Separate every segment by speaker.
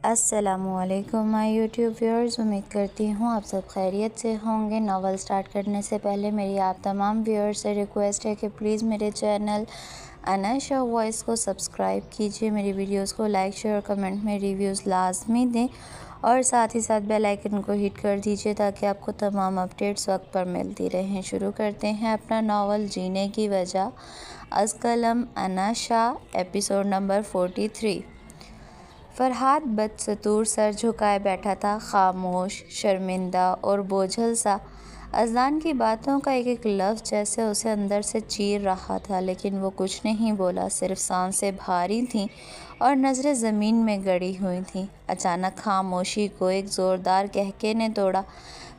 Speaker 1: السلام علیکم مائی YouTube viewers, امید کرتی ہوں آپ سب خیریت سے ہوں گے۔ ناول سٹارٹ کرنے سے پہلے میری آپ تمام ویورز سے ریکویسٹ ہے کہ پلیز میرے چینل اناشا وائس کو سبسکرائب کیجیے، میری ویڈیوز کو لائک شیئر اور کمنٹ میں ریویوز لازمی دیں، اور ساتھ ہی ساتھ بیل آئیکن کو ہٹ کر دیجیے تاکہ آپ کو تمام اپڈیٹس وقت پر ملتی رہیں۔ شروع کرتے ہیں اپنا ناول جینے کی وجہ از قلم اناشا، ایپیسوڈ نمبر 43۔ فرحاد بدستور سر جھکائے بیٹھا تھا، خاموش، شرمندہ اور بوجھل سا۔ اذلان کی باتوں کا ایک ایک لفظ جیسے اسے اندر سے چیر رہا تھا، لیکن وہ کچھ نہیں بولا، صرف سانسیں بھاری تھیں اور نظریں زمین میں گڑی ہوئی تھیں۔ اچانک خاموشی کو ایک زوردار قہقہے نے توڑا۔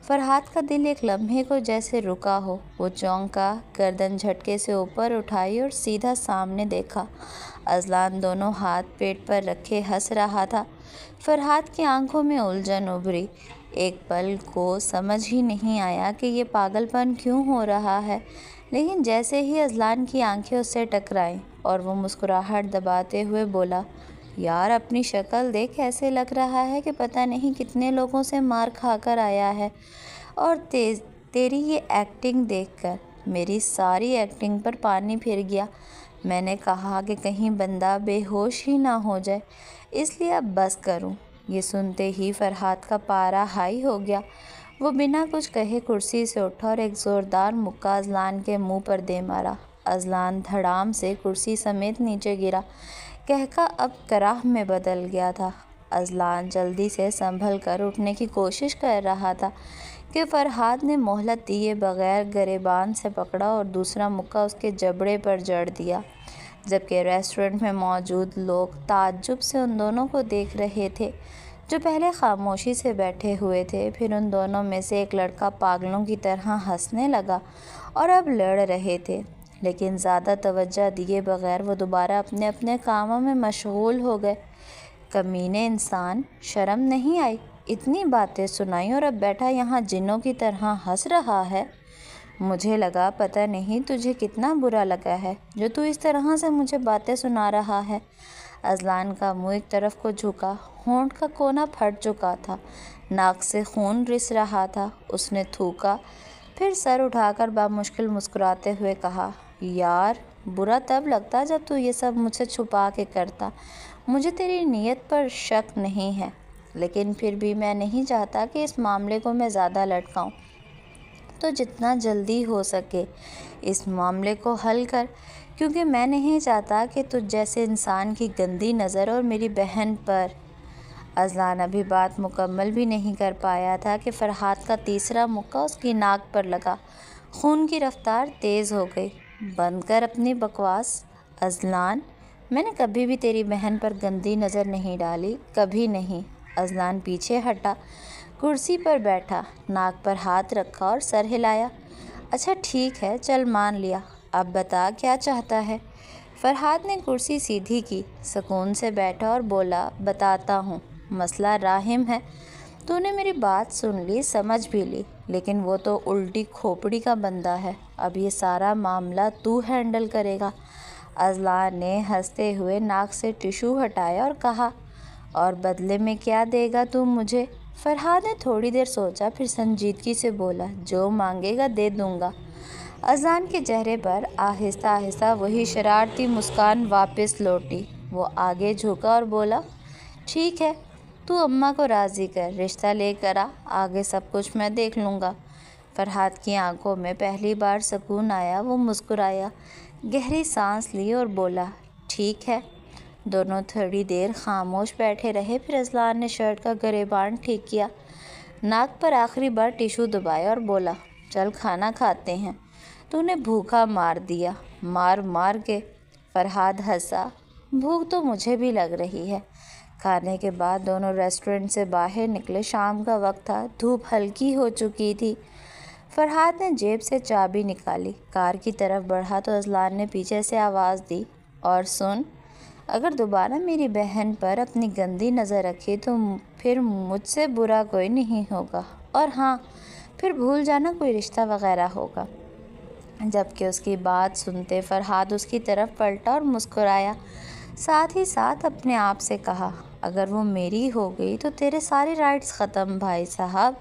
Speaker 1: فرحاد کا دل ایک لمحے کو جیسے رکا ہو، وہ چونکا، گردن جھٹکے سے اوپر اٹھائی اور سیدھا سامنے دیکھا۔ اذلان دونوں ہاتھ پیٹ پر رکھے ہنس رہا تھا۔ فرحاد کی آنکھوں میں الجھن ابھری۔ ایک پل کو سمجھ ہی نہیں آیا کہ یہ پاگل پن کیوں ہو رہا ہے، لیکن جیسے ہی اذلان کی آنکھیں اس سے ٹکرائیں اور وہ مسکراہٹ دباتے ہوئے بولا، یار اپنی شکل دیکھ، ایسے لگ رہا ہے کہ پتہ نہیں کتنے لوگوں سے مار کھا کر آیا ہے، اور تیری یہ ایکٹنگ دیکھ کر میری ساری ایکٹنگ پر پانی پھر گیا۔ میں نے کہا کہ کہیں بندہ بے ہوش ہی نہ ہو جائے، اس لیے اب بس کروں۔ یہ سنتے ہی فرحاد کا پارا ہائی ہو گیا۔ وہ بنا کچھ کہے کرسی سے اٹھا اور ایک زوردار مکہ اذلان کے منہ پر دے مارا۔ اذلان دھڑام سے کرسی سمیت نیچے گرا۔ قہقہہ اب کراہ میں بدل گیا تھا۔ اذلان جلدی سے سنبھل کر اٹھنے کی کوشش کر رہا تھا کہ فرحاد نے مہلت دیے بغیر گریبان سے پکڑا اور دوسرا مکہ اس کے جبڑے پر جڑ دیا، جبکہ ریسٹورنٹ میں موجود لوگ تعجب سے ان دونوں کو دیکھ رہے تھے، جو پہلے خاموشی سے بیٹھے ہوئے تھے۔ پھر ان دونوں میں سے ایک لڑکا پاگلوں کی طرح ہنسنے لگا اور اب لڑ رہے تھے، لیکن زیادہ توجہ دیے بغیر وہ دوبارہ اپنے اپنے کاموں میں مشغول ہو گئے۔ کمینے انسان، شرم نہیں آئی؟ اتنی باتیں سنائی اور اب بیٹھا یہاں جنوں کی طرح ہنس رہا ہے؟ مجھے لگا پتہ نہیں تجھے کتنا برا لگا ہے جو تو اس طرح سے مجھے باتیں سنا رہا ہے۔ اذلان کا منہ ایک طرف کو جھکا، ہونٹ کا کونا پھٹ چکا تھا، ناک سے خون رس رہا تھا۔ اس نے تھوکا، پھر سر اٹھا کر بامشکل مسکراتے ہوئے کہا، یار برا تب لگتا جب تو یہ سب مجھ سے چھپا کے کرتا۔ مجھے تیری نیت پر شک نہیں ہے، لیکن پھر بھی میں نہیں چاہتا کہ اس معاملے کو میں زیادہ لٹکاؤں، تو جتنا جلدی ہو سکے اس معاملے کو حل کر، کیونکہ میں نہیں چاہتا کہ تجھ جیسے انسان کی گندی نظر اور میری بہن پر۔ اذلان ابھی بات مکمل بھی نہیں کر پایا تھا کہ فرحاد کا تیسرا مکہ اس کی ناک پر لگا۔ خون کی رفتار تیز ہو گئی۔ بند کر اپنی بکواس اذلان، میں نے کبھی بھی تیری بہن پر گندی نظر نہیں ڈالی، کبھی نہیں۔ اذلان پیچھے ہٹا، کرسی پر بیٹھا، ناک پر ہاتھ رکھا اور سر ہلایا۔ اچھا ٹھیک ہے، چل مان لیا، اب بتا کیا چاہتا ہے؟ فرحاد نے کرسی سیدھی کی، سکون سے بیٹھا اور بولا، بتاتا ہوں۔ مسئلہ راحم ہے، تو نے میری بات سن لی، سمجھ بھی لی، لیکن وہ تو الٹی کھوپڑی کا بندہ ہے۔ اب یہ سارا معاملہ تو ہینڈل کرے گا۔ اذلان نے ہنستے ہوئے ناک سے ٹشو ہٹایا اور کہا، اور بدلے میں کیا دے گا تو مجھے؟ فرحاد نے تھوڑی دیر سوچا، پھر سنجیدگی سے بولا، جو مانگے گا دے دوں گا۔ اذلان کے چہرے پر آہستہ آہستہ وہی شرارتی مسکان واپس لوٹی۔ وہ آگے جھکا اور بولا، ٹھیک ہے، تو اماں کو راضی کر، رشتہ لے کر آ، آگے سب کچھ میں دیکھ لوں گا۔ فرحاد کی آنکھوں میں پہلی بار سکون آیا۔ وہ مسکرایا، گہری سانس لی اور بولا، ٹھیک ہے۔ دونوں تھوڑی دیر خاموش بیٹھے رہے، پھر اذلان نے شرٹ کا گریبان ٹھیک کیا، ناک پر آخری بار ٹشو دبایا اور بولا، چل کھانا کھاتے ہیں، تو نے بھوکا مار دیا، مار مار کے۔ فرحاد ہنسا، بھوک تو مجھے بھی لگ رہی ہے۔ کھانے کے بعد دونوں ریسٹورنٹ سے باہر نکلے۔ شام کا وقت تھا، دھوپ ہلکی ہو چکی تھی۔ فرحاد نے جیب سے چابی نکالی، کار کی طرف بڑھا تو اذلان نے پیچھے سے آواز دی، اور سن، اگر دوبارہ میری بہن پر اپنی گندی نظر رکھی تو پھر مجھ سے برا کوئی نہیں ہوگا، اور ہاں، پھر بھول جانا کوئی رشتہ وغیرہ ہوگا۔ جبکہ اس کی بات سنتے فرحاد اس کی طرف پلٹا اور مسکرایا، ساتھ ہی ساتھ اپنے آپ سے کہا، اگر وہ میری ہو گئی تو تیرے سارے رائٹس ختم بھائی صاحب،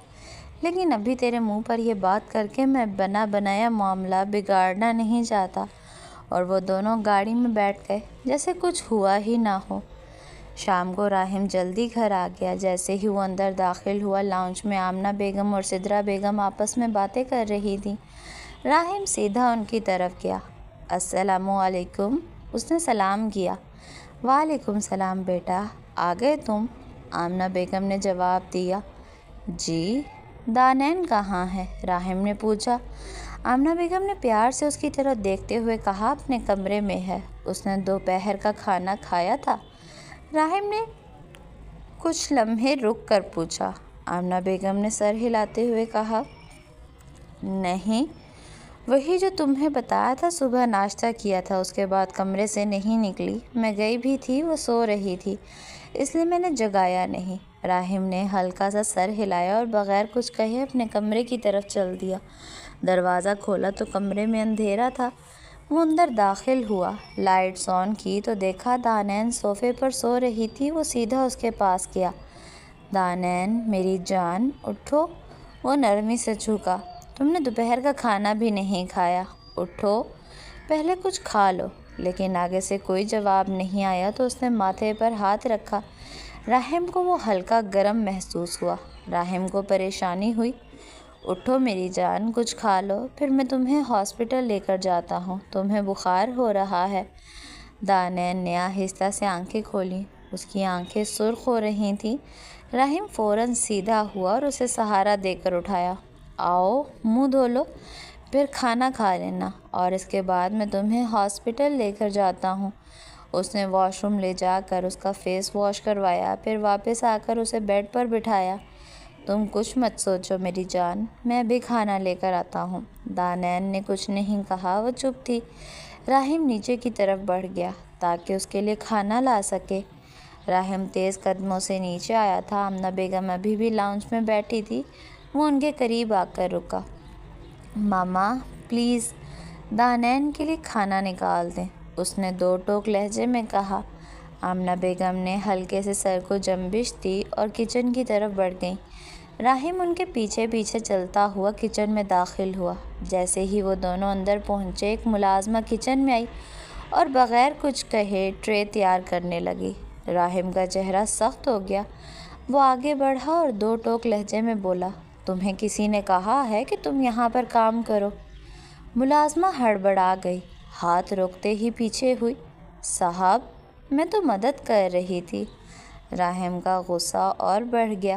Speaker 1: لیکن ابھی تیرے منہ پر یہ بات کر کے میں بنا بنایا معاملہ بگاڑنا نہیں چاہتا۔ اور وہ دونوں گاڑی میں بیٹھ گئے جیسے کچھ ہوا ہی نہ ہو۔ شام کو راحم جلدی گھر آ گیا۔ جیسے ہی وہ اندر داخل ہوا، لاؤنج میں آمنہ بیگم اور سدرا بیگم آپس میں باتیں کر رہی تھیں۔ راحم سیدھا ان کی طرف گیا۔ السلام علیکم، اس نے سلام کیا۔ وعلیکم السلام بیٹا، آ گئے تم؟ آمنہ بیگم نے جواب دیا۔ جی، دانین کہاں ہے؟ راحم نے پوچھا۔ آمنہ بیگم نے پیار سے اس کی طرف دیکھتے ہوئے کہا، اپنے کمرے میں ہے۔ اس نے دوپہر کا کھانا کھایا تھا؟ راحم نے کچھ لمحے رک کر پوچھا۔ آمنہ بیگم نے سر ہلاتے ہوئے کہا، نہیں، وہی جو تمہیں بتایا تھا، صبح ناشتہ کیا تھا، اس کے بعد کمرے سے نہیں نکلی۔ میں گئی بھی تھی، وہ سو رہی تھی، اس لیے میں نے جگایا نہیں۔ راحم نے ہلکا سا سر ہلایا اور بغیر کچھ کہے اپنے کمرے کی طرف چل دیا۔ دروازہ کھولا تو کمرے میں اندھیرا تھا۔ وہ اندر داخل ہوا، لائٹس آن کی تو دیکھا دانین صوفے پر سو رہی تھی۔ وہ سیدھا اس کے پاس گیا۔ دانین میری جان، اٹھو۔ وہ نرمی سے جھکا۔ تم نے دوپہر کا کھانا بھی نہیں کھایا، اٹھو، پہلے کچھ کھا لو۔ لیکن آگے سے کوئی جواب نہیں آیا تو اس نے ماتھے پر ہاتھ رکھا۔ راحم کو وہ ہلکا گرم محسوس ہوا۔ راحم کو پریشانی ہوئی۔ اٹھو میری جان، کچھ کھا لو، پھر میں تمہیں ہاسپٹل لے کر جاتا ہوں، تمہیں بخار ہو رہا ہے۔ دانین نے آہستہ سے آنکھیں کھولیں۔ اس کی آنکھیں سرخ ہو رہی تھیں۔ راحم فوراً سیدھا ہوا اور اسے سہارا دے کر اٹھایا۔ آؤ، منہ دھو لو، پھر کھانا کھا لینا، اور اس کے بعد میں تمہیں ہاسپٹل لے کر جاتا ہوں۔ اس نے واش روم لے جا کر اس کا فیس واش کروایا، پھر واپس آ کر اسے بیڈ پر بٹھایا۔ تم کچھ مت سوچو میری جان، میں ابھی کھانا لے کر آتا ہوں۔ دانین نے کچھ نہیں کہا، وہ چپ تھی۔ راحم نیچے کی طرف بڑھ گیا تاکہ اس کے لیے کھانا لا سکے۔ راحم تیز قدموں سے نیچے آیا تھا۔ آمنہ بیگم ابھی بھی لاؤنج میں بیٹھی تھی۔ وہ ان کے قریب آ کر رکا۔ ماما پلیز دانین کے لیے کھانا نکال دیں، اس نے دو ٹوک لہجے میں کہا۔ آمنہ بیگم نے ہلکے سے سر کو جنبش دی اور کچن کی طرف بڑھ گئیں۔ راحم ان کے پیچھے پیچھے چلتا ہوا کچن میں داخل ہوا۔ جیسے ہی وہ دونوں اندر پہنچے، ایک ملازمہ کچن میں آئی اور بغیر کچھ کہے ٹرے تیار کرنے لگی۔ راحم کا چہرہ سخت ہو گیا۔ وہ آگے بڑھا اور دو ٹوک لہجے میں بولا، تمہیں کسی نے کہا ہے کہ تم یہاں پر کام کرو؟ ملازمہ ہڑبڑا گئی، ہاتھ روکتے ہی پیچھے ہوئی۔ صاحب، میں تو مدد کر رہی تھی۔ راحم کا غصہ اور بڑھ گیا۔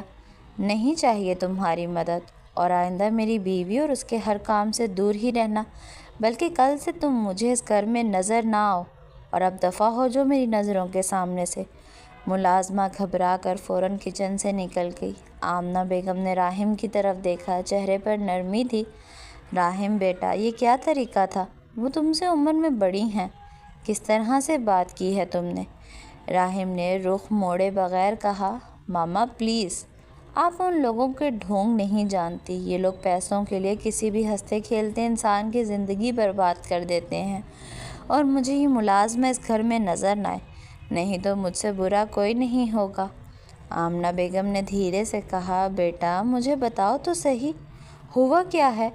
Speaker 1: نہیں چاہیے تمہاری مدد، اور آئندہ میری بیوی اور اس کے ہر کام سے دور ہی رہنا، بلکہ کل سے تم مجھے اس گھر میں نظر نہ آؤ، اور اب دفع ہو جو میری نظروں کے سامنے سے۔ ملازمہ گھبرا کر فوراً کچن سے نکل گئی۔ آمنہ بیگم نے راحم کی طرف دیکھا، چہرے پر نرمی تھی۔ راحم بیٹا، یہ کیا طریقہ تھا؟ وہ تم سے عمر میں بڑی ہیں، کس طرح سے بات کی ہے تم نے؟ راحم نے رخ موڑے بغیر کہا، ماما پلیز، آپ ان لوگوں کے ڈھونگ نہیں جانتی۔ یہ لوگ پیسوں کے لیے کسی بھی ہنستے کھیلتے انسان کی زندگی برباد کر دیتے ہیں، اور مجھے یہ ملازمہ اس گھر میں نظر نہ آئے، نہیں تو مجھ سے برا کوئی نہیں ہوگا۔ آمنہ بیگم نے دھیرے سے کہا، بیٹا مجھے بتاؤ تو صحیح، ہوا کیا ہے؟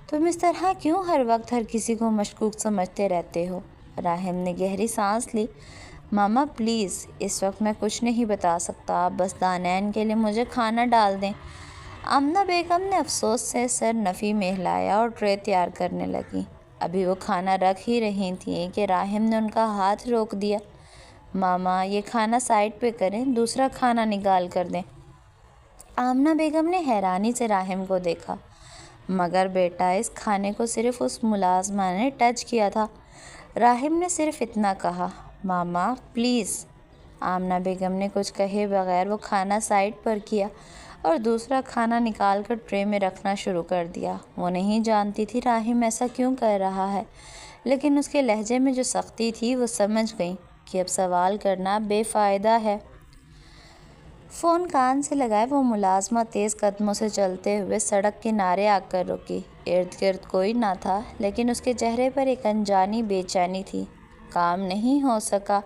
Speaker 1: تم اس طرح کیوں ہر وقت ہر کسی کو مشکوک سمجھتے رہتے ہو؟ راحم نے گہری سانس لی۔ ماما پلیز، اس وقت میں کچھ نہیں بتا سکتا، آپ بس دانین کے لیے مجھے کھانا ڈال دیں۔ آمنہ بیگم نے افسوس سے سر نفی میں ہلایا اور ٹرے تیار کرنے لگی۔ ابھی وہ کھانا رکھ ہی رہی تھیں کہ راحم نے ان کا ہاتھ روک دیا۔ ماما، یہ کھانا سائڈ پہ کریں، دوسرا کھانا نکال کر دیں۔ آمنہ بیگم نے حیرانی سے راحم کو دیکھا۔ مگر بیٹا، اس کھانے کو صرف اس ملازمہ نے ٹچ کیا تھا۔ راحم نے صرف اتنا کہا، ماما پلیز۔ آمنہ بیگم نے کچھ کہے بغیر وہ کھانا سائڈ پر کیا اور دوسرا کھانا نکال کر ٹرے میں رکھنا شروع کر دیا۔ وہ نہیں جانتی تھی راحم ایسا کیوں کر رہا ہے، لیکن اس کے لہجے میں جو سختی تھی وہ سمجھ گئی کہ اب سوال کرنا بے فائدہ ہے۔ فون کان سے لگائے وہ ملازمہ تیز قدموں سے چلتے ہوئے سڑک کنارے آ کر رکی۔ ارد گرد کوئی نہ تھا، لیکن اس کے چہرے پر ایک انجانی بے چینی تھی۔ کام نہیں ہو سکا۔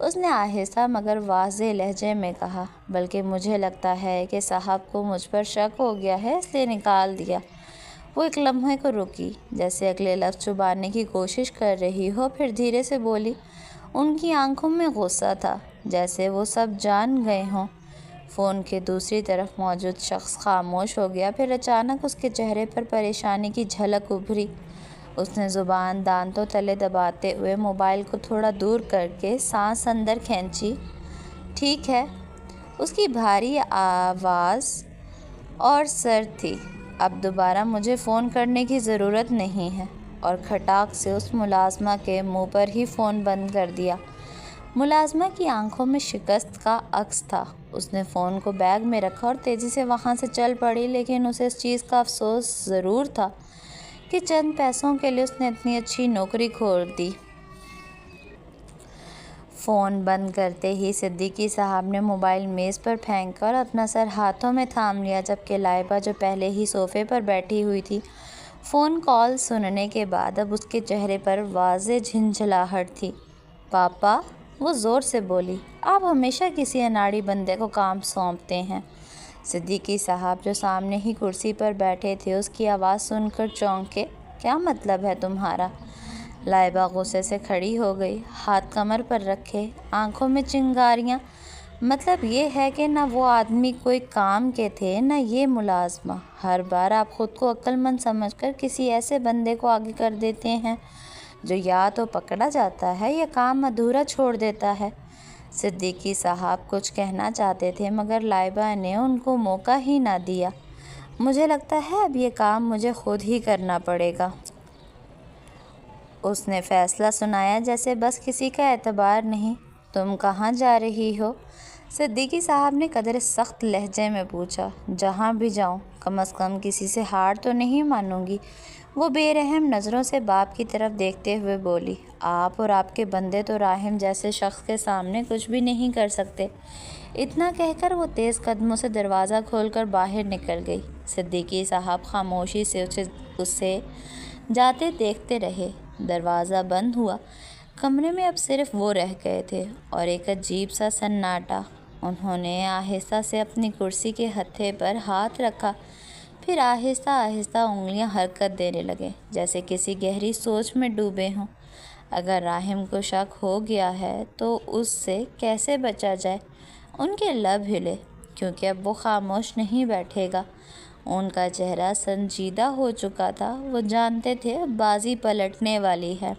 Speaker 1: اس نے آہستہ مگر واضح لہجے میں کہا، بلکہ مجھے لگتا ہے کہ صاحب کو مجھ پر شک ہو گیا ہے، اس لیے نکال دیا۔ وہ ایک لمحے کو رکی، جیسے اگلے لفظ چھپانے کی کوشش کر رہی ہو، پھر دھیرے سے بولی۔ ان کی آنکھوں میں غصہ تھا، جیسے وہ سب جان گئے ہوں۔ فون کے دوسری طرف موجود شخص خاموش ہو گیا، پھر اچانک اس کے چہرے پر پریشانی کی جھلک ابھری۔ اس نے زبان دانتوں تلے دباتے ہوئے موبائل کو تھوڑا دور کر کے سانس اندر کھینچی۔ ٹھیک ہے، اس کی بھاری آواز اور سرد تھی۔ اب دوبارہ مجھے فون کرنے کی ضرورت نہیں ہے، اور کھٹاک سے اس ملازمہ کے منہ پر ہی فون بند کر دیا۔ ملازمہ کی آنکھوں میں شکست کا عکس تھا۔ اس نے فون کو بیگ میں رکھا اور تیزی سے وہاں سے چل پڑی، لیکن اسے اس چیز کا افسوس ضرور تھا کہ چند پیسوں کے لیے اس نے اتنی اچھی نوکری کھو دی۔ فون بند کرتے ہی صدیقی صاحب نے موبائل میز پر پھینک کر اپنا سر ہاتھوں میں تھام لیا، جبکہ لائبہ جو پہلے ہی صوفے پر بیٹھی ہوئی تھی، فون کال سننے کے بعد اب اس کے چہرے پر واضح جھنجھلاہٹ تھی۔ پاپا، وہ زور سے بولی، آپ ہمیشہ کسی اناڑی بندے کو کام سونپتے ہیں۔ صدیقی صاحب جو سامنے ہی کرسی پر بیٹھے تھے، اس کی آواز سن کر چونکے۔ کیا مطلب ہے تمہارا؟ لائبہ غصے سے کھڑی ہو گئی، ہاتھ کمر پر رکھے، آنکھوں میں چنگاریاں۔ مطلب یہ ہے کہ نہ وہ آدمی کوئی کام کے تھے، نہ یہ ملازمہ۔ ہر بار آپ خود کو عقل مند سمجھ کر کسی ایسے بندے کو آگے کر دیتے ہیں جو یا تو پکڑا جاتا ہے یا کام ادھورا چھوڑ دیتا ہے۔ صدیقی صاحب کچھ کہنا چاہتے تھے، مگر لائبہ نے ان کو موقع ہی نہ دیا۔ مجھے لگتا ہے اب یہ کام مجھے خود ہی کرنا پڑے گا، اس نے فیصلہ سنایا، جیسے بس کسی کا اعتبار نہیں۔ تم کہاں جا رہی ہو؟ صدیقی صاحب نے قدرے سخت لہجے میں پوچھا۔ جہاں بھی جاؤں، کم از کم کسی سے ہار تو نہیں مانوں گی، وہ بے رحم نظروں سے باپ کی طرف دیکھتے ہوئے بولی۔ آپ اور آپ کے بندے تو راحم جیسے شخص کے سامنے کچھ بھی نہیں کر سکتے۔ اتنا کہہ کر وہ تیز قدموں سے دروازہ کھول کر باہر نکل گئی۔ صدیقی صاحب خاموشی سے اسے جاتے دیکھتے رہے۔ دروازہ بند ہوا۔ کمرے میں اب صرف وہ رہ گئے تھے اور ایک عجیب سا سناٹا۔ انہوں نے آہستہ سے اپنی کرسی کے ہتھے پر ہاتھ رکھا، پھر آہستہ آہستہ انگلیاں حرکت دینے لگے، جیسے کسی گہری سوچ میں ڈوبے ہوں۔ اگر راحم کو شک ہو گیا ہے تو اس سے کیسے بچا جائے؟ ان کے لب ہلے، کیونکہ اب وہ خاموش نہیں بیٹھے گا۔ ان کا چہرہ سنجیدہ ہو چکا تھا، وہ جانتے تھے اب بازی پلٹنے والی ہے۔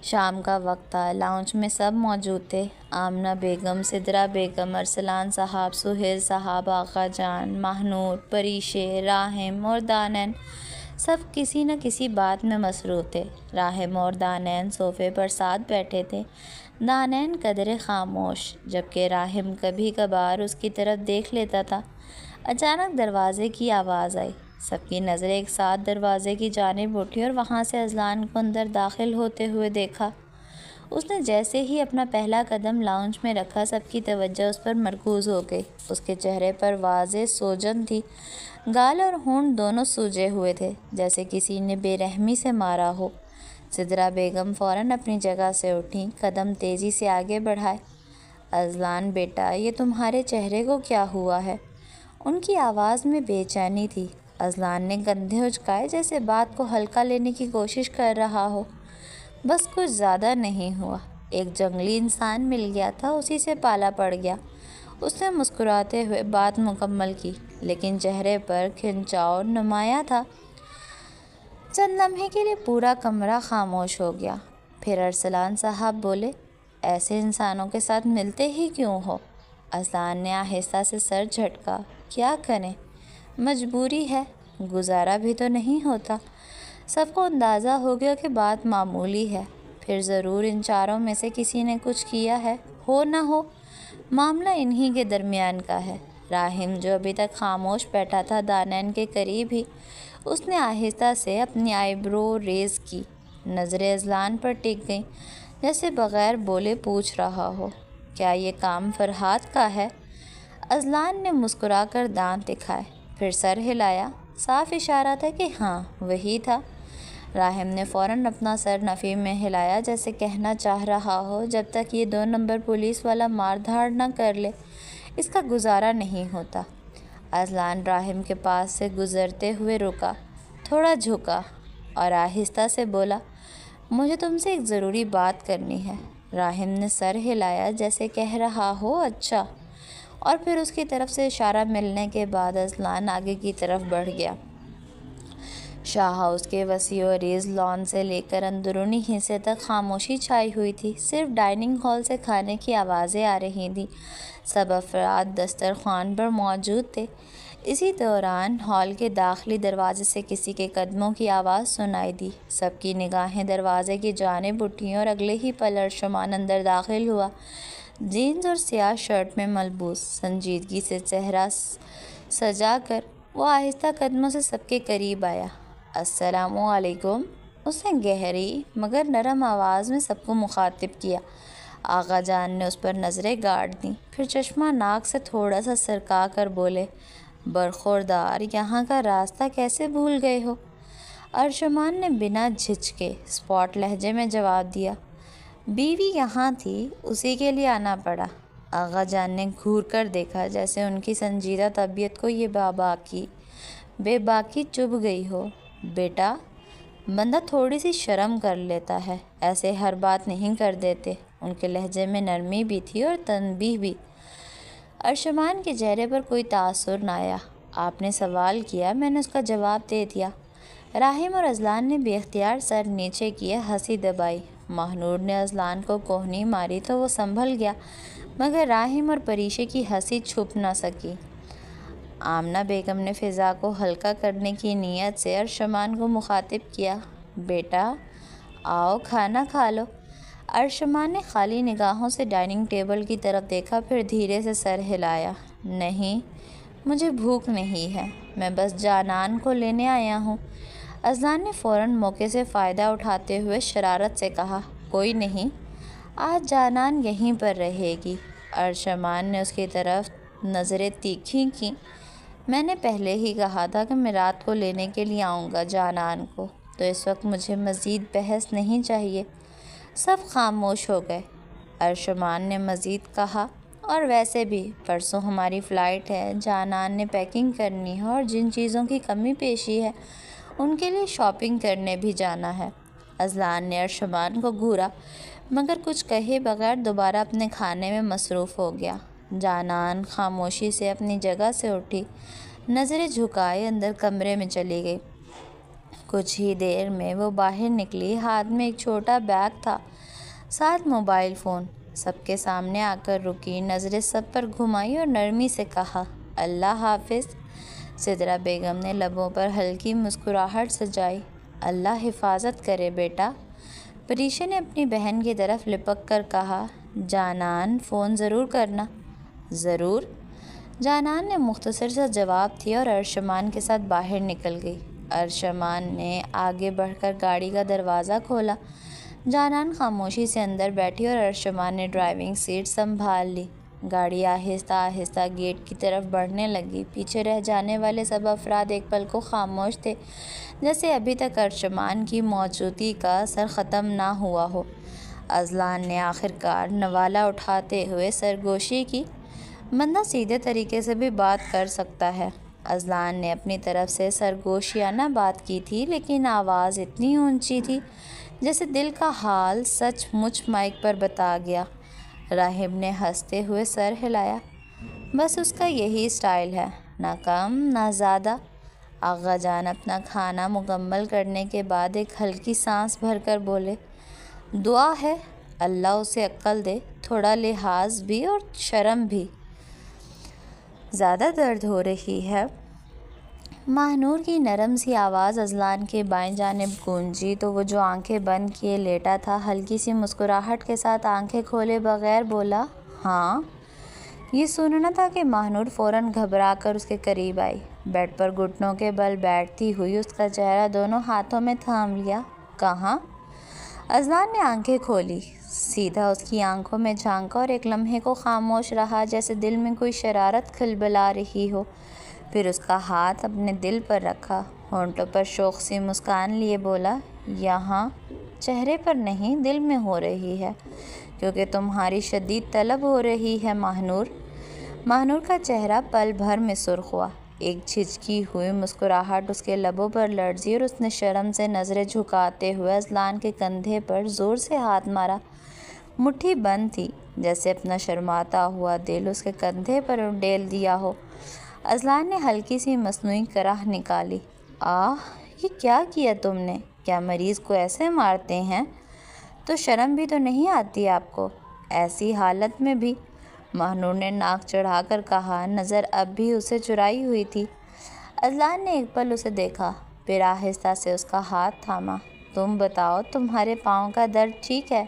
Speaker 1: شام کا وقت تھا، لاؤنج میں سب موجود تھے۔ آمنہ بیگم، سدرا بیگم، ارسلان صاحب، سہیل صاحب، آقا جان، ماہنور، پریشے، راحم اور دانین، سب کسی نہ کسی بات میں مصروف تھے۔ راحم اور دانین صوفے پر ساتھ بیٹھے تھے، دانین قدرے خاموش، جبکہ راحم کبھی کبھار اس کی طرف دیکھ لیتا تھا۔ اچانک دروازے کی آواز آئی، سب کی نظریں ایک ساتھ دروازے کی جانب اٹھی اور وہاں سے اذلان کو اندر داخل ہوتے ہوئے دیکھا۔ اس نے جیسے ہی اپنا پہلا قدم لاؤنج میں رکھا، سب کی توجہ اس پر مرکوز ہو گئی۔ اس کے چہرے پر واضح سوجن تھی، گال اور ہونٹ دونوں سوجے ہوئے تھے، جیسے کسی نے بے رحمی سے مارا ہو۔ سدرا بیگم فوراً اپنی جگہ سے اٹھیں، قدم تیزی سے آگے بڑھائے۔ اذلان بیٹا، یہ تمہارے چہرے کو کیا ہوا ہے؟ ان کی آواز میں بے چینی تھی۔ اذلان نے کندھے اچکائے، جیسے بات کو ہلکا لینے کی کوشش کر رہا ہو۔ بس کچھ زیادہ نہیں ہوا، ایک جنگلی انسان مل گیا تھا، اسی سے پالا پڑ گیا۔ اس نے مسکراتے ہوئے بات مکمل کی، لیکن چہرے پر کھنچاؤ نمایاں تھا۔ چند لمحے کے لیے پورا کمرہ خاموش ہو گیا، پھر ارسلان صاحب بولے، ایسے انسانوں کے ساتھ ملتے ہی کیوں ہو؟ اذلان نے آہستہ سے سر جھٹکا۔ کیا کریں، مجبوری ہے، گزارا بھی تو نہیں ہوتا۔ سب کو اندازہ ہو گیا کہ بات معمولی ہے، پھر ضرور ان چاروں میں سے کسی نے کچھ کیا ہے، ہو نہ ہو، معاملہ انہی کے درمیان کا ہے۔ راحم جو ابھی تک خاموش بیٹھا تھا، دانین کے قریب ہی، اس نے آہستہ سے اپنی آئی برو ریز کی، نظریں اذلان پر ٹک گئیں، جیسے بغیر بولے پوچھ رہا ہو، کیا یہ کام فرحات کا ہے؟ اذلان نے مسکرا کر دانت دکھائے، پھر سر ہلایا، صاف اشارہ تھا کہ ہاں وہی تھا۔ راحم نے فوراً اپنا سر نفی میں ہلایا جیسے کہنا چاہ رہا ہو جب تک یہ 2 نمبر پولیس والا مار دھاڑ نہ کر لے اس کا گزارا نہیں ہوتا۔ اذلان راحم کے پاس سے گزرتے ہوئے رکا، تھوڑا جھکا اور آہستہ سے بولا، مجھے تم سے ایک ضروری بات کرنی ہے۔ راحم نے سر ہلایا جیسے کہہ رہا ہو اچھا، اور پھر اس کی طرف سے اشارہ ملنے کے بعد اذلان آگے کی طرف بڑھ گیا۔ شاہ ہاؤس کے وسیع و عریض لان سے لے کر اندرونی حصے تک خاموشی چھائی ہوئی تھی، صرف ڈائننگ ہال سے کھانے کی آوازیں آ رہی تھیں۔ سب افراد دسترخوان پر موجود تھے۔ اسی دوران ہال کے داخلی دروازے سے کسی کے قدموں کی آواز سنائی دی۔ سب کی نگاہیں دروازے کی جانب اٹھیں اور اگلے ہی پل ارشمان اندر داخل ہوا۔ جینز اور سیاہ شرٹ میں ملبوس، سنجیدگی سے چہرہ سجا کر وہ آہستہ قدموں سے سب کے قریب آیا۔ السلام علیکم، اس نے گہری مگر نرم آواز میں سب کو مخاطب کیا۔ آغا جان نے اس پر نظریں گاڑ دیں، پھر چشمہ ناک سے تھوڑا سا سرکا کر بولے، برخوردار، یہاں کا راستہ کیسے بھول گئے ہو؟ ارشمان نے بنا جھجکے اسپاٹ لہجے میں جواب دیا، بیوی یہاں تھی، اسی کے لیے آنا پڑا۔ آغا جان نے گھور کر دیکھا جیسے ان کی سنجیدہ طبیعت کو یہ بے باکی چبھ گئی ہو۔ بیٹا، بندہ تھوڑی سی شرم کر لیتا ہے، ایسے ہر بات نہیں کر دیتے۔ ان کے لہجے میں نرمی بھی تھی اور تنبیہ بھی۔ ارشمان کے چہرے پر کوئی تاثر نہ آیا۔ آپ نے سوال کیا، میں نے اس کا جواب دے دیا۔ راحم اور اذلان نے بے اختیار سر نیچے کیے، ہنسی دبائی۔ ماہنور نے اذلان کو کوہنی ماری تو وہ سنبھل گیا، مگر راحم اور پریشے کی ہنسی چھپ نہ سکی۔ آمنہ بیگم نے فضا کو ہلکا کرنے کی نیت سے ارشمان کو مخاطب کیا، بیٹا آؤ کھانا کھا لو۔ ارشمان نے خالی نگاہوں سے ڈائننگ ٹیبل کی طرف دیکھا، پھر دھیرے سے سر ہلایا، نہیں، مجھے بھوک نہیں ہے، میں بس جانان کو لینے آیا ہوں۔ اذلان نے فوراً موقع سے فائدہ اٹھاتے ہوئے شرارت سے کہا، کوئی نہیں، آج جانان یہیں پر رہے گی۔ ارشمان نے اس کی طرف نظریں تیکھی کیں، میں نے پہلے ہی کہا تھا کہ میں رات کو لینے کے لیے آؤں گا جانان کو، تو اس وقت مجھے مزید بحث نہیں چاہیے۔ سب خاموش ہو گئے۔ ارشمان نے مزید کہا، اور ویسے بھی پرسوں ہماری فلائٹ ہے، جانان نے پیکنگ کرنی ہے اور جن چیزوں کی کمی پیشی ہے ان کے لیے شاپنگ کرنے بھی جانا ہے۔ اذلان نے ارشمان کو گھورا، مگر کچھ کہے بغیر دوبارہ اپنے کھانے میں مصروف ہو گیا۔ جانان خاموشی سے اپنی جگہ سے اٹھی، نظریں جھکائے اندر کمرے میں چلی گئی۔ کچھ ہی دیر میں وہ باہر نکلی، ہاتھ میں ایک چھوٹا بیگ تھا، ساتھ موبائل فون۔ سب کے سامنے آ کر رکی، نظریں سب پر گھمائی اور نرمی سے کہا، اللہ حافظ۔ سدرا بیگم نے لبوں پر ہلکی مسکراہٹ سجائی، اللہ حفاظت کرے بیٹا۔ پریشے نے اپنی بہن کی طرف لپک کر کہا، جانان فون ضرور کرنا۔ ضرور، جانان نے مختصر سا جواب دیا اور ارشمان کے ساتھ باہر نکل گئی۔ ارشمان نے آگے بڑھ کر گاڑی کا دروازہ کھولا۔ جانان خاموشی سے اندر بیٹھی اور ارشمان نے ڈرائیونگ سیٹ سنبھال لی۔ گاڑی آہستہ آہستہ گیٹ کی طرف بڑھنے لگی۔ پیچھے رہ جانے والے سب افراد ایک پل کو خاموش تھے، جیسے ابھی تک ارشمان کی موجودگی کا اثر ختم نہ ہوا ہو۔ اذلان نے آخر کار نوالہ اٹھاتے ہوئے سرگوشی کی، بندہ سیدھے طریقے سے بھی بات کر سکتا ہے۔ اذلان نے اپنی طرف سے سرگوشیانہ بات کی تھی، لیکن آواز اتنی اونچی تھی جیسے دل کا حال سچ مچ مائک پر بتا گیا۔ راہب نے ہنستے ہوئے سر ہلایا، بس اس کا یہی اسٹائل ہے، نہ کم نہ زیادہ۔ آغا جان اپنا کھانا مکمل کرنے کے بعد ایک ہلکی سانس بھر کر بولے، دعا ہے اللہ اسے عقل دے، تھوڑا لحاظ بھی اور شرم بھی۔ زیادہ درد ہو رہی ہے؟ ماہنور کی نرم سی آواز اذلان کے بائیں جانب گونجی تو وہ جو آنکھیں بند کیے لیٹا تھا، ہلکی سی مسکراہٹ کے ساتھ آنکھیں کھولے بغیر بولا، ہاں۔ یہ سننا تھا کہ ماہنور فوراً گھبرا کر اس کے قریب آئی۔ بیڈ پر گھٹنوں کے بل بیٹھتی ہوئی اس کا چہرہ دونوں ہاتھوں میں تھام لیا۔ کہاں؟ اذلان نے آنکھیں کھولی، سیدھا اس کی آنکھوں میں جھانکا اور ایک لمحے کو خاموش رہا، جیسے دل میں کوئی شرارت کھلبلا رہی ہو۔ پھر اس کا ہاتھ اپنے دل پر رکھا، ہونٹوں پر شوق سی مسکان لیے بولا، یہاں چہرے پر نہیں دل میں ہو رہی ہے، کیونکہ تمہاری شدید طلب ہو رہی ہے ماہنور۔ ماہنور کا چہرہ پل بھر میں سرخ ہوا، ایک جھجکی ہوئی مسکراہٹ اس کے لبوں پر لرزی اور اس نے شرم سے نظریں جھکاتے ہوئے اذلان کے کندھے پر زور سے ہاتھ مارا۔ مٹھی بند تھی، جیسے اپنا شرماتا ہوا دل اس کے کندھے پر ڈیل دیا ہو۔ اذلان نے ہلکی سی مصنوعی کرہ نکالی، آہ، یہ کیا کیا تم نے؟ کیا مریض کو ایسے مارتے ہیں؟ تو شرم بھی تو نہیں آتی آپ کو، ایسی حالت میں بھی؟ ماہنور نے ناک چڑھا کر کہا، نظر اب بھی اسے چرائی ہوئی تھی۔ اذلان نے ایک پل اسے دیکھا، پھر آہستہ سے اس کا ہاتھ تھاما۔ تم بتاؤ، تمہارے پاؤں کا درد ٹھیک ہے؟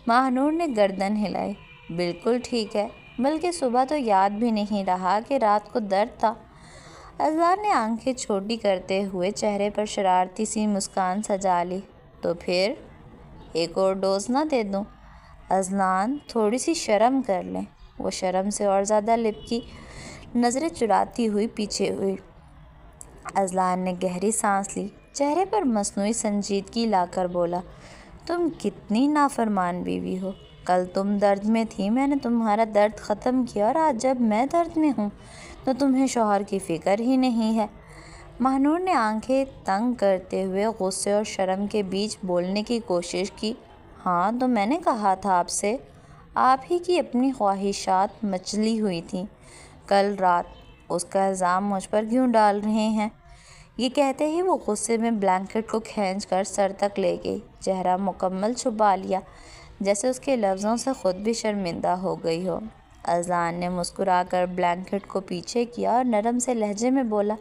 Speaker 1: ماہنور نے گردن ہلائی، بالکل ٹھیک ہے، بلکہ صبح تو یاد بھی نہیں رہا کہ رات کو درد تھا۔ اذلان نے آنکھیں چھوٹی کرتے ہوئے چہرے پر شرارتی سی مسکان سجا لی، تو پھر ایک اور ڈوز نہ دے دوں؟ اذلان، تھوڑی سی شرم کر لیں۔ وہ شرم سے اور زیادہ لپکی، نظریں چراتی ہوئی پیچھے ہوئی۔ اذلان نے گہری سانس لی، چہرے پر مصنوعی سنجیدگی لا کر بولا، تم کتنی نافرمان بیوی ہو۔ کل تم درد میں تھی، میں نے تمہارا درد ختم کیا، اور آج جب میں درد میں ہوں تو تمہیں شوہر کی فکر ہی نہیں ہے۔ ماہنور نے آنکھیں تنگ کرتے ہوئے غصے اور شرم کے بیچ بولنے کی کوشش کی، ہاں تو میں نے کہا تھا آپ سے، آپ ہی کی اپنی خواہشات مچلی ہوئی تھیں کل رات، اس کا الزام مجھ پر کیوں ڈال رہے ہیں؟ یہ کہتے ہی وہ غصے میں بلینکٹ کو کھینچ کر سر تک لے گئی، چہرہ مکمل چھپا لیا، جیسے اس کے لفظوں سے خود بھی شرمندہ ہو گئی ہو۔ اذلان نے مسکرا کر بلینکٹ کو پیچھے کیا اور نرم سے لہجے میں بولا،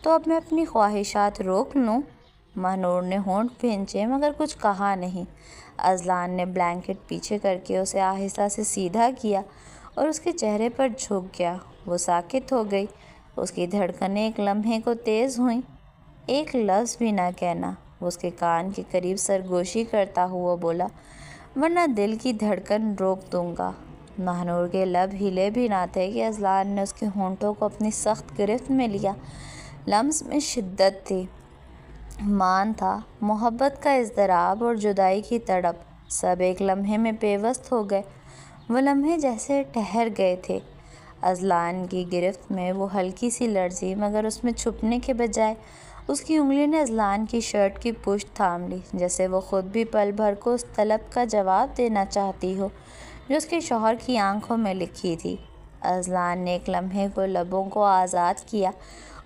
Speaker 1: تو اب میں اپنی خواہشات روک لوں؟ ماہنور نے ہونٹ کھینچے مگر کچھ کہا نہیں۔ اذلان نے بلینکٹ پیچھے کر کے اسے آہستہ سے سیدھا کیا اور اس کے چہرے پر جھک گیا۔ وہ ساکت ہو گئی، اس کی دھڑکنیں ایک لمحے کو تیز ہوئیں۔ ایک لفظ بھی نہ کہنا، وہ اس کے کان کے قریب سرگوشی کرتا ہوا بولا، ورنہ دل کی دھڑکن روک دوں گا۔ ماہنور کے لب ہلے بھی نہ تھے کہ اذلان نے اس کے ہونٹوں کو اپنی سخت گرفت میں لیا۔ لمس میں شدت تھی، مان تھا، محبت کا اضطراب اور جدائی کی تڑپ، سب ایک لمحے میں پیوست ہو گئے۔ وہ لمحے جیسے ٹھہر گئے تھے۔ اذلان کی گرفت میں وہ ہلکی سی لرزی، مگر اس میں چھپنے کے بجائے اس کی انگلیوں نے اذلان کی شرٹ کی پشت تھام لی، جیسے وہ خود بھی پل بھر کو اس طلب کا جواب دینا چاہتی ہو جو اس کے شوہر کی آنکھوں میں لکھی تھی۔ اذلان نے ایک لمحے کو لبوں کو آزاد کیا،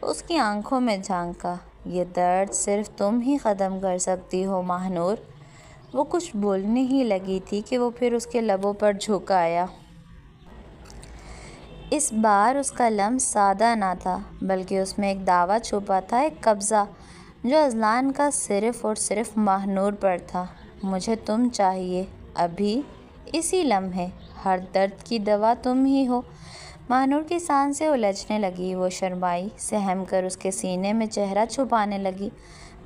Speaker 1: اس کی آنکھوں میں جھانکا، یہ درد صرف تم ہی ختم کر سکتی ہو ماہنور۔ وہ کچھ بولنے ہی لگی تھی کہ وہ پھر اس کے لبوں پر جھک آیا۔ اس بار اس کا لمس سادہ نہ تھا، بلکہ اس میں ایک دعویٰ چھپا تھا، ایک قبضہ جو اذلان کا صرف اور صرف ماہنور پر تھا۔ مجھے تم چاہیے، ابھی، اسی لمحے، ہر درد کی دوا تم ہی ہو۔ ماہنور کی سانسیں الجھنے لگی، وہ شرمائی، سہم کر اس کے سینے میں چہرہ چھپانے لگی،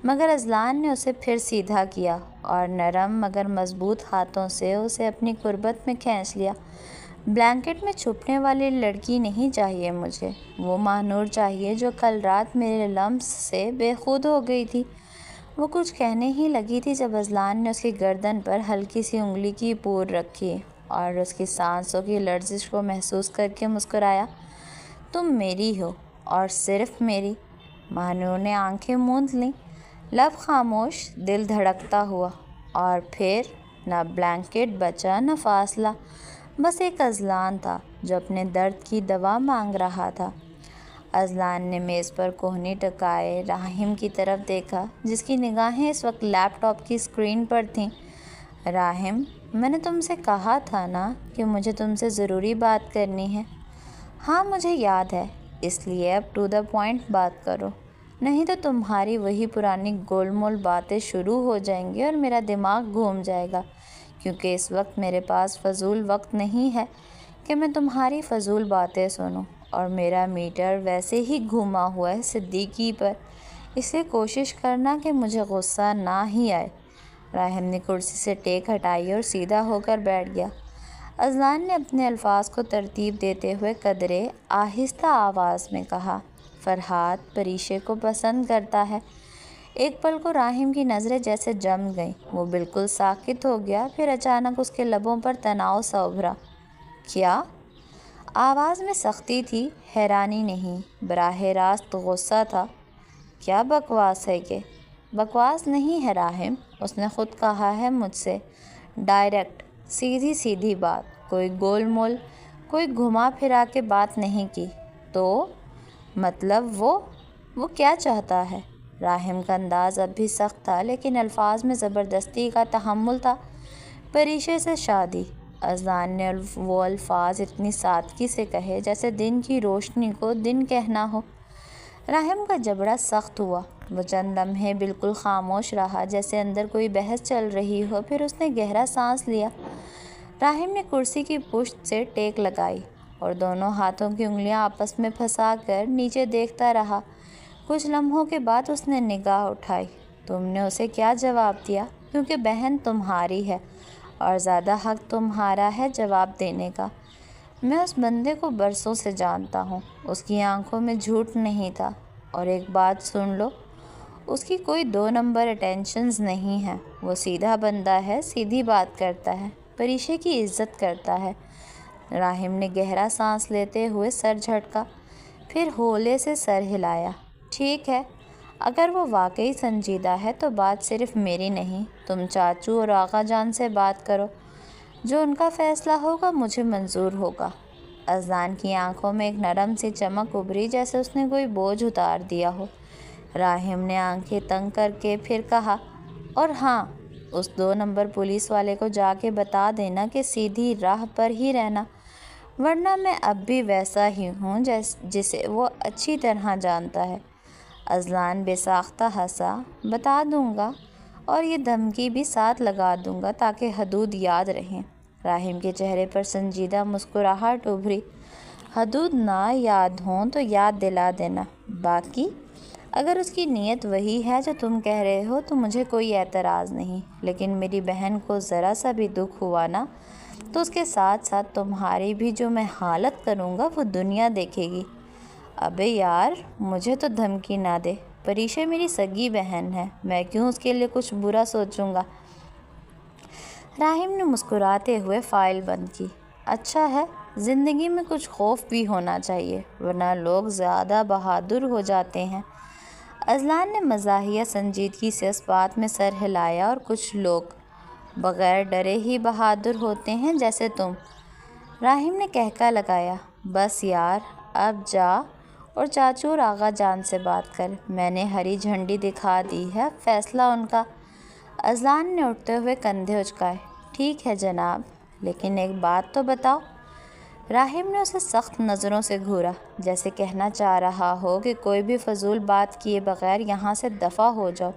Speaker 1: مگر اذلان نے اسے پھر سیدھا کیا اور نرم مگر مضبوط ہاتھوں سے اسے اپنی قربت میں کھینچ لیا۔ بلینکٹ میں چھپنے والی لڑکی نہیں چاہیے مجھے، وہ ماہنور چاہیے جو کل رات میرے لمس سے بے خود ہو گئی تھی۔ وہ کچھ کہنے ہی لگی تھی جب اذلان نے اس کی گردن پر ہلکی سی انگلی کی پور رکھی اور اس کی سانسوں کی لرزش کو محسوس کر کے مسکرایا، تم میری ہو اور صرف میری۔ ماہنور نے آنکھیں موند لیں، لب خاموش، دل دھڑکتا ہوا، اور پھر نہ بلینکٹ بچا نہ فاصلہ، بس ایک اذلان تھا جو اپنے درد کی دوا مانگ رہا تھا۔ اذلان نے میز پر کوہنی ٹکائے راحم کی طرف دیکھا، جس کی نگاہیں اس وقت لیپ ٹاپ کی اسکرین پر تھیں۔ راحم، میں نے تم سے کہا تھا نا کہ مجھے تم سے ضروری بات کرنی ہے؟ ہاں مجھے یاد ہے، اس لیے اب ٹو دا پوائنٹ بات کرو، نہیں تو تمہاری وہی پرانی گول مول باتیں شروع ہو جائیں گی اور میرا دماغ گھوم جائے گا، کیونکہ اس وقت میرے پاس فضول وقت نہیں ہے کہ میں تمہاری فضول باتیں سنوں، اور میرا میٹر ویسے ہی گھوما ہوا ہے صدیقی پر، اس لیے کوشش کرنا کہ مجھے غصہ نہ ہی آئے۔ راحم نے کرسی سے ٹیک ہٹائی اور سیدھا ہو کر بیٹھ گیا۔ اذلان نے اپنے الفاظ کو ترتیب دیتے ہوئے قدرے آہستہ آواز میں کہا، فرحات پریشے کو پسند کرتا ہے۔ ایک پل کو راحم کی نظریں جیسے جم گئیں، وہ بالکل ساکت ہو گیا، پھر اچانک اس کے لبوں پر تناؤ سا ابھرا۔ کیا؟ آواز میں سختی تھی، حیرانی نہیں، براہ راست غصہ تھا۔ کیا بکواس ہے یہ؟ بکواس نہیں ہے راحم، اس نے خود کہا ہے مجھ سے، ڈائریکٹ، سیدھی سیدھی بات، کوئی گول مول، کوئی گھما پھرا کے بات نہیں کی۔ تو مطلب وہ کیا چاہتا ہے؟ راحم کا انداز اب بھی سخت تھا، لیکن الفاظ میں زبردستی کا تحمل تھا۔ پریشے سے شادی۔ اذان نے وہ الفاظ اتنی سادگی سے کہے جیسے دن کی روشنی کو دن کہنا ہو۔ راحم کا جبڑا سخت ہوا، وہ چند لمحے بالکل خاموش رہا، جیسے اندر کوئی بحث چل رہی ہو، پھر اس نے گہرا سانس لیا۔ راحم نے کرسی کی پشت سے ٹیک لگائی اور دونوں ہاتھوں کی انگلیاں آپس میں پھنسا کر نیچے دیکھتا رہا۔ کچھ لمحوں کے بعد اس نے نگاہ اٹھائی۔ تم نے اسے کیا جواب دیا؟ کیونکہ بہن تمہاری ہے اور زیادہ حق تمہارا ہے جواب دینے کا۔ میں اس بندے کو برسوں سے جانتا ہوں، اس کی آنکھوں میں جھوٹ نہیں تھا۔ اور ایک بات سن لو، اس کی کوئی 2 نمبر اٹینشنز نہیں ہیں، وہ سیدھا بندہ ہے، سیدھی بات کرتا ہے، پریشے کی عزت کرتا ہے۔ راحم نے گہرا سانس لیتے ہوئے سر جھٹکا، پھر ہولے سے سر ہلایا۔ ٹھیک ہے، اگر وہ واقعی سنجیدہ ہے تو بات صرف میری نہیں، تم چاچو اور آقا جان سے بات کرو، جو ان کا فیصلہ ہوگا مجھے منظور ہوگا۔ اذان کی آنکھوں میں ایک نرم سی چمک ابھری، جیسے اس نے کوئی بوجھ اتار دیا ہو۔ راحم نے آنکھیں تنگ کر کے پھر کہا، اور ہاں، اس 2 نمبر پولیس والے کو جا کے بتا دینا کہ سیدھی راہ پر ہی رہنا، ورنہ میں اب بھی ویسا ہی ہوں جسے وہ اچھی طرح جانتا ہے۔ اذان بے ساختہ ہنسا، بتا دوں گا، اور یہ دھمکی بھی ساتھ لگا دوں گا تاکہ حدود یاد رہیں۔ راحم کے چہرے پر سنجیدہ مسکراہٹ ابھری۔ حدود نہ یاد ہوں تو یاد دلا دینا، باقی اگر اس کی نیت وہی ہے جو تم کہہ رہے ہو تو مجھے کوئی اعتراض نہیں، لیکن میری بہن کو ذرا سا بھی دکھ ہوا نا، تو اس کے ساتھ ساتھ تمہاری بھی جو میں حالت کروں گا وہ دنیا دیکھے گی۔ ابے یار، مجھے تو دھمکی نہ دے، پریشے میری سگی بہن ہے، میں کیوں اس کے لیے کچھ برا سوچوں گا؟ راحم نے مسکراتے ہوئے فائل بند کی۔ اچھا ہے، زندگی میں کچھ خوف بھی ہونا چاہیے، ورنہ لوگ زیادہ بہادر ہو جاتے ہیں۔ اذان نے مزاحیہ سنجیدگی سے اس بات میں سر ہلایا، اور کچھ لوگ بغیر ڈرے ہی بہادر ہوتے ہیں جیسے تم۔ راحم نے کہکا لگایا، بس یار، اب جا اور چاچو اور آغا جان سے بات کر، میں نے ہری جھنڈی دکھا دی ہے، فیصلہ ان کا۔ اذان نے اٹھتے ہوئے کندھے اچکائے۔ ٹھیک ہے جناب، لیکن ایک بات تو بتاؤ۔ راحم نے اسے سخت نظروں سے گھورا، جیسے کہنا چاہ رہا ہو کہ کوئی بھی فضول بات کیے بغیر یہاں سے دفع ہو جاؤ۔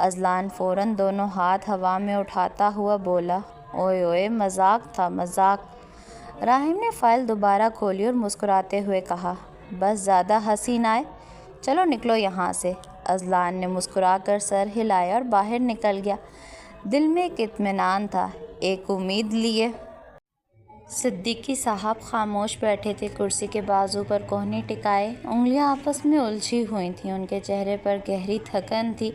Speaker 1: اذان فوراً دونوں ہاتھ ہوا میں اٹھاتا ہوا بولا، اوئے اوئے، مذاق تھا، مذاق۔ راحم نے فائل دوبارہ کھولی اور مسکراتے ہوئے کہا، بس زیادہ ہنسی نہ آئے، چلو نکلو یہاں سے۔ اذان نے مسکرا کر سر ہلایا اور باہر نکل گیا۔ دل میں ایک اطمینان تھا، ایک امید لیے۔ صدیقی صاحب خاموش بیٹھے تھے، کرسی کے بازو پر کوہنی ٹکائے، انگلیاں آپس میں الجھی ہوئی تھیں۔ ان کے چہرے پر گہری تھکن تھی،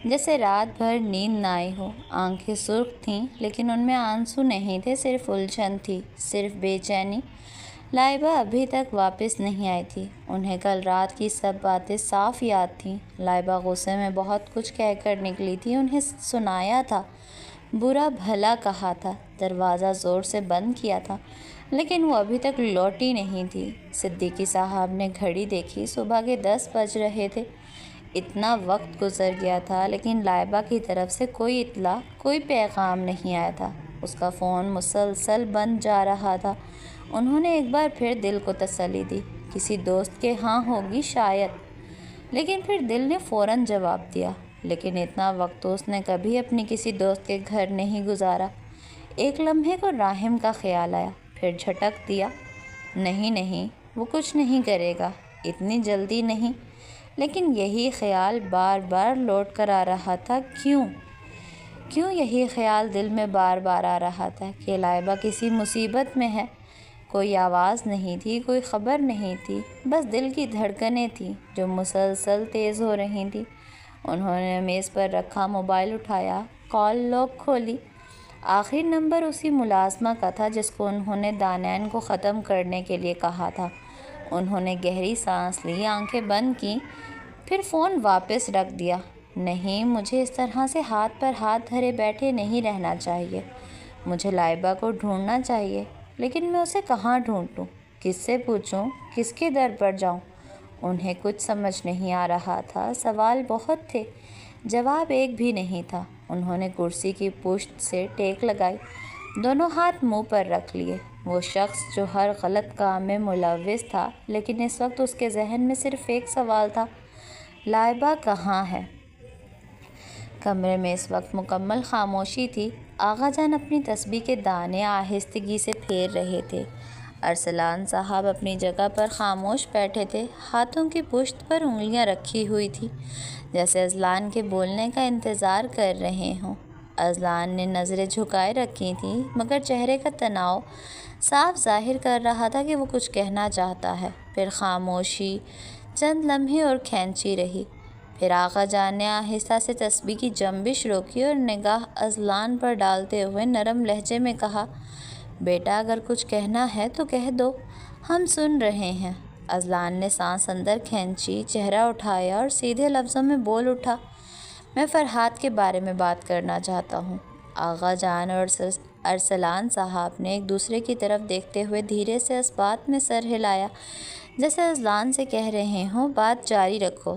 Speaker 1: جیسے رات بھر نیند نہ آئی ہو۔ آنکھیں سرخ تھیں، لیکن ان میں آنسو نہیں تھے، صرف الجھن تھی، صرف بے چینی۔ لائبہ ابھی تک واپس نہیں آئی تھی، انہیں کل رات کی سب باتیں صاف یاد تھیں۔ لائبہ غصے میں بہت کچھ کہہ کر نکلی تھی، انہیں سنایا تھا، برا بھلا کہا تھا، دروازہ زور سے بند کیا تھا، لیکن وہ ابھی تک لوٹی نہیں تھی۔ صدیقی صاحب نے گھڑی دیکھی، صبح کے 10 بج رہے تھے۔ اتنا وقت گزر گیا تھا، لیکن لائبہ کی طرف سے کوئی اطلاع، کوئی پیغام نہیں آیا تھا۔ اس کا فون مسلسل بند جا رہا تھا۔ انہوں نے ایک بار پھر دل کو تسلی دی، کسی دوست کے ہاں ہوگی شاید، لیکن پھر دل نے فوراً جواب دیا، لیکن اتنا وقت تو اس نے کبھی اپنی کسی دوست کے گھر نہیں گزارا۔ ایک لمحے کو راحم کا خیال آیا، پھر جھٹک دیا، نہیں نہیں، وہ کچھ نہیں کرے گا، اتنی جلدی نہیں۔ لیکن یہی خیال بار بار لوٹ کر آ رہا تھا۔ کیوں یہی خیال دل میں بار بار آ رہا تھا کہ لائبہ کسی مصیبت میں ہے، کوئی آواز نہیں تھی، کوئی خبر نہیں تھی، بس دل کی دھڑکنیں تھیں جو مسلسل تیز ہو رہی تھیں۔ انہوں نے میز پر رکھا موبائل اٹھایا، کال لاگ کھولی۔ آخری نمبر اسی ملازمہ کا تھا جس کو انہوں نے دانین کو ختم کرنے کے لیے کہا تھا۔ انہوں نے گہری سانس لی، آنکھیں بند کیں، پھر فون واپس رکھ دیا۔ نہیں، مجھے اس طرح سے ہاتھ پر ہاتھ دھرے بیٹھے نہیں رہنا چاہیے۔ مجھے لائبہ کو ڈھونڈنا چاہیے، لیکن میں اسے کہاں ڈھونڈوں؟ کس سے پوچھوں؟ کس کے در پر جاؤں؟ انہیں کچھ سمجھ نہیں آ رہا تھا۔ سوال بہت تھے، جواب ایک بھی نہیں تھا۔ انہوں نے کرسی کی پشت سے ٹیک لگائی، دونوں ہاتھ منہ پر رکھ لیے۔ وہ شخص جو ہر غلط کام میں ملوث تھا، لیکن اس وقت اس کے ذہن میں صرف ایک سوال تھا، لائبہ کہاں ہے؟ کمرے میں اس وقت مکمل خاموشی تھی۔ آغا جان اپنی تسبیح کے دانے آہستگی سے پھیر رہے تھے۔ ارسلان صاحب اپنی جگہ پر خاموش بیٹھے تھے، ہاتھوں کی پشت پر انگلیاں رکھی ہوئی تھیں، جیسے اذلان کے بولنے کا انتظار کر رہے ہوں۔ اذلان نے نظریں جھکائے رکھی تھیں، مگر چہرے کا تناؤ صاف ظاہر کر رہا تھا کہ وہ کچھ کہنا چاہتا ہے۔ پھر خاموشی چند لمحے اور کھینچی رہی۔ پھر آغا جان نے آہستہ سے تسبیح کی جنبش روکی اور نگاہ اذلان پر ڈالتے ہوئے نرم لہجے میں کہا، بیٹا اگر کچھ کہنا ہے تو کہہ دو، ہم سن رہے ہیں۔ اذلان نے سانس اندر کھینچی، چہرہ اٹھایا اور سیدھے لفظوں میں بول اٹھا، میں فرحاد کے بارے میں بات کرنا چاہتا ہوں۔ آغا جان اور ارسلان صاحب نے ایک دوسرے کی طرف دیکھتے ہوئے دھیرے سے اس بات میں سر ہلایا جیسے اذلان سے کہہ رہے ہوں، بات جاری رکھو۔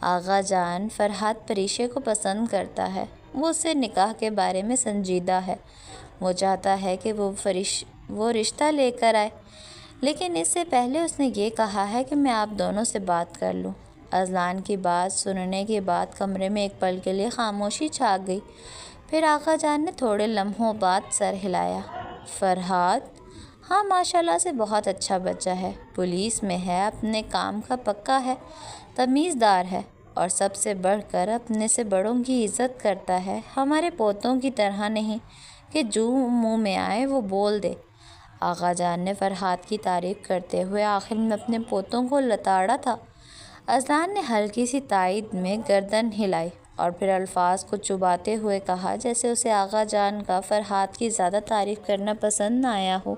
Speaker 1: آغا جان، فرحاد پریشے کو پسند کرتا ہے، وہ اس سے نکاح کے بارے میں سنجیدہ ہے، وہ چاہتا ہے کہ وہ رشتہ لے کر آئے، لیکن اس سے پہلے اس نے یہ کہا ہے کہ میں آپ دونوں سے بات کر لوں۔ اذلان کی بات سننے کے بعد کمرے میں ایک پل کے لیے خاموشی چھا گئی۔ پھر آغا جان نے تھوڑے لمحوں بعد سر ہلایا۔ فرحاد؟ ہاں، ماشاءاللہ سے بہت اچھا بچہ ہے، پولیس میں ہے، اپنے کام کا پکا ہے، تمیزدار ہے، اور سب سے بڑھ کر اپنے سے بڑوں کی عزت کرتا ہے، ہمارے پوتوں کی طرح نہیں کہ جو منہ میں آئے وہ بول دے۔ آغا جان نے فرحاد کی تعریف کرتے ہوئے آخر میں اپنے پوتوں کو لتاڑا تھا۔ اذلان نے ہلکی سی تائید میں گردن ہلائی اور پھر الفاظ کو چباتے ہوئے کہا جیسے اسے آغا جان کا فرحاد کی زیادہ تعریف کرنا پسند نہ آیا ہو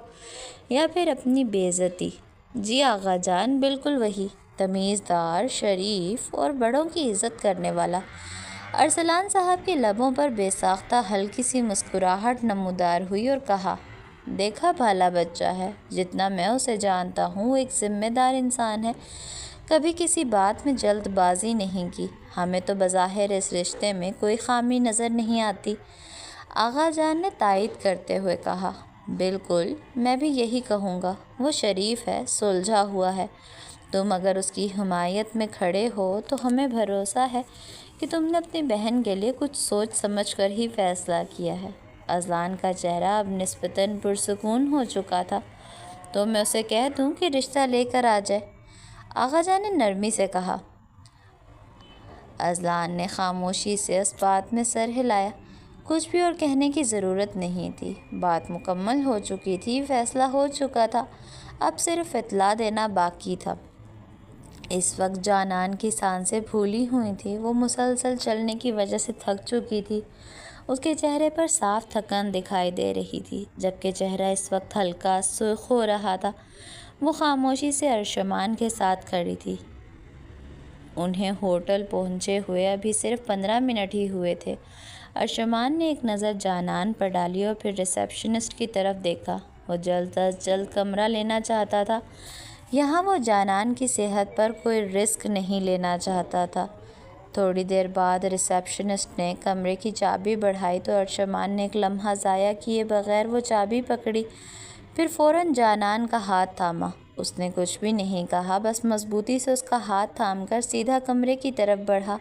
Speaker 1: یا پھر اپنی بے عزتی۔ جی آغا جان، بالکل وہی، تمیزدار، شریف اور بڑوں کی عزت کرنے والا۔ ارسلان صاحب کے لبوں پر بے ساختہ ہلکی سی مسکراہٹ نمودار ہوئی اور کہا، دیکھا بھالا بچہ ہے، جتنا میں اسے جانتا ہوں وہ ایک ذمہ دار انسان ہے، کبھی کسی بات میں جلد بازی نہیں کی۔ ہمیں تو بظاہر اس رشتے میں کوئی خامی نظر نہیں آتی۔ آغا جان نے تائید کرتے ہوئے کہا، بالکل، میں بھی یہی کہوں گا، وہ شریف ہے، سلجھا ہوا ہے، تم اگر اس کی حمایت میں کھڑے ہو تو ہمیں بھروسہ ہے کہ تم نے اپنی بہن کے لیے کچھ سوچ سمجھ کر ہی فیصلہ کیا ہے۔ اذلان کا چہرہ اب نسبتاً پرسکون ہو چکا تھا۔ تو میں اسے کہہ دوں کہ رشتہ لے کر آ جائے؟ آغا جان نے نرمی سے کہا۔ اذلان نے خاموشی سے اس بات میں سر ہلایا۔ کچھ بھی اور کہنے کی ضرورت نہیں تھی، بات مکمل ہو چکی تھی، فیصلہ ہو چکا تھا، اب صرف اطلاع دینا باقی تھا۔ اس وقت جانان کی سانسیں پھولی ہوئی تھیں، وہ مسلسل چلنے کی وجہ سے تھک چکی تھی، اس کے چہرے پر صاف تھکن دکھائی دے رہی تھی، جبکہ چہرہ اس وقت ہلکا سرخ ہو رہا تھا۔ وہ خاموشی سے ارشمان کے ساتھ کھڑی تھی۔ انہیں ہوٹل پہنچے ہوئے ابھی صرف 15 منٹ ہی ہوئے تھے۔ ارشمان نے ایک نظر جانان پر ڈالی اور پھر ریسیپشنسٹ کی طرف دیکھا۔ وہ جلد از جلد کمرہ لینا چاہتا تھا، یہاں وہ جانان کی صحت پر کوئی رسک نہیں لینا چاہتا تھا۔ تھوڑی دیر بعد ریسیپشنسٹ نے کمرے کی چابی بڑھائی تو ارشمان نے ایک لمحہ ضائع کیے بغیر وہ چابی پکڑی، پھر فوراً جانان کا ہاتھ تھاما۔ اس نے کچھ بھی نہیں کہا، بس مضبوطی سے اس کا ہاتھ تھام کر سیدھا کمرے کی طرف بڑھا۔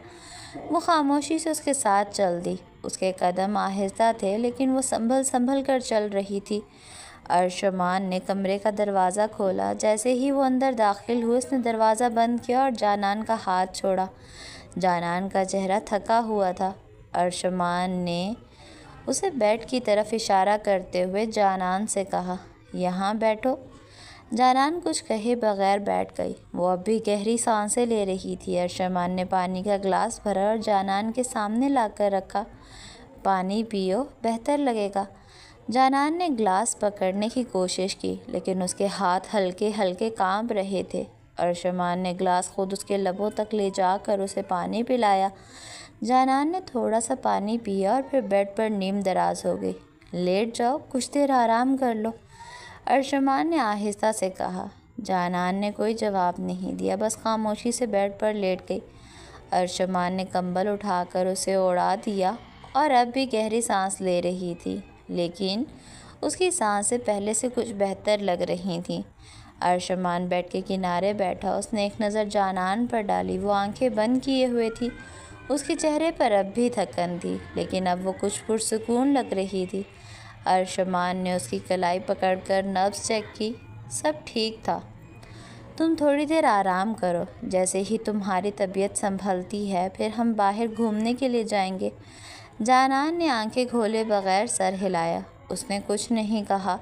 Speaker 1: وہ خاموشی سے اس کے ساتھ چل دی، اس کے قدم آہستہ تھے لیکن وہ سنبھل کر چل رہی تھی۔ ارشمان نے کمرے کا دروازہ کھولا، جیسے ہی وہ اندر داخل ہوئے اس نے دروازہ بند کیا اور جانان کا ہاتھ چھوڑا۔ جانان کا چہرہ تھکا ہوا تھا۔ ارشمان نے اسے بیڈ کی طرف اشارہ کرتے ہوئے جانان سے کہا، یہاں بیٹھو۔ جانان کچھ کہے بغیر بیٹھ گئی۔ وہ اب بھی گہری سانسیں لے رہی تھی۔ ارشمان نے پانی کا گلاس بھرا اور جانان کے سامنے لا کر رکھا۔ پانی پیو، بہتر لگے گا۔ جانان نے گلاس پکڑنے کی کوشش کی لیکن اس کے ہاتھ ہلکے ہلکے کانپ رہے تھے۔ ارشمان نے گلاس خود اس کے لبوں تک لے جا کر اسے پانی پلایا۔ جانان نے تھوڑا سا پانی پیا اور پھر بیڈ پر نیم دراز ہو گئی۔ لیٹ جاؤ، کچھ دیر آرام کر لو، ارشمان نے آہستہ سے کہا۔ جانان نے کوئی جواب نہیں دیا، بس خاموشی سے بیڈ پر لیٹ گئی۔ ارشمان نے کمبل اٹھا کر اسے اوڑھا دیا اور اب بھی گہری سانس لے رہی تھی، لیکن اس کی سانسیں پہلے سے کچھ بہتر لگ رہی تھیں۔ ارشمان بیڈ کے کنارے بیٹھا۔ اس نے ایک نظر جانان پر ڈالی۔ وہ آنکھیں بند کیے ہوئے تھی۔ اس کے چہرے پر اب بھی تھکن تھی، لیکن اب وہ کچھ پرسکون لگ رہی تھی۔ ارشمان نے اس کی کلائی پکڑ کر نبض چیک کی۔ سب ٹھیک تھا۔ تم تھوڑی دیر آرام کرو، جیسے ہی تمہاری طبیعت سنبھلتی ہے پھر ہم باہر گھومنے کے لیے جائیں گے۔ جانان نے آنکھیں کھولے بغیر سر ہلایا۔ اس نے کچھ نہیں کہا،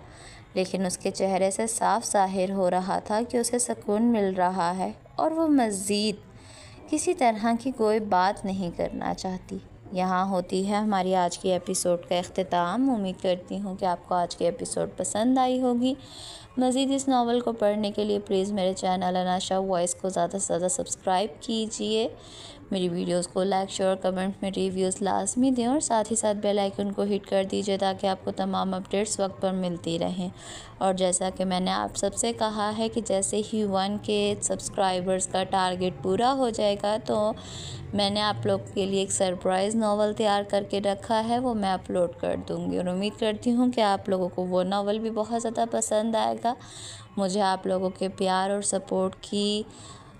Speaker 1: لیکن اس کے چہرے سے صاف ظاہر ہو رہا تھا کہ اسے سکون مل رہا ہے اور وہ مزید کسی طرح کی کوئی بات نہیں کرنا چاہتی۔ یہاں ہوتی ہے ہماری آج کی ایپیسوڈ کا اختتام۔ امید کرتی ہوں کہ آپ کو آج کی ایپیسوڈ پسند آئی ہوگی۔ مزید اس ناول کو پڑھنے کے لیے پلیز میرے چینل اناشا وائس کو زیادہ سے زیادہ سبسکرائب کیجیے۔ میری ویڈیوز کو لائک، شیئر، کمنٹ میں ریویوز لازمی دیں اور ساتھ ہی ساتھ بیل آئیکن کو ہٹ کر دیجیے تاکہ آپ کو تمام اپڈیٹس وقت پر ملتی رہیں۔ اور جیسا کہ میں نے آپ سب سے کہا ہے کہ جیسے ہی 1K سبسکرائبرز کا ٹارگٹ پورا ہو جائے گا تو میں نے آپ لوگ کے لیے ایک سرپرائز ناول تیار کر کے رکھا ہے، وہ میں اپلوڈ کر دوں گی اور امید کرتی ہوں کہ آپ لوگوں کو وہ ناول بھی بہت زیادہ پسند آئے گا۔ مجھے آپ لوگوں کے پیار اور سپورٹ کی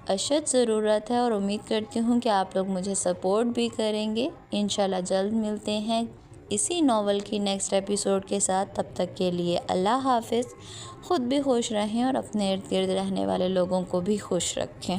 Speaker 1: اشد ضرورت ہے اور امید کرتی ہوں کہ آپ لوگ مجھے سپورٹ بھی کریں گے۔ انشاءاللہ جلد ملتے ہیں اسی ناول کی نیکسٹ ایپیسوڈ کے ساتھ۔ تب تک کے لیے اللہ حافظ۔ خود بھی خوش رہیں اور اپنے ارد گرد رہنے والے لوگوں کو بھی خوش رکھیں۔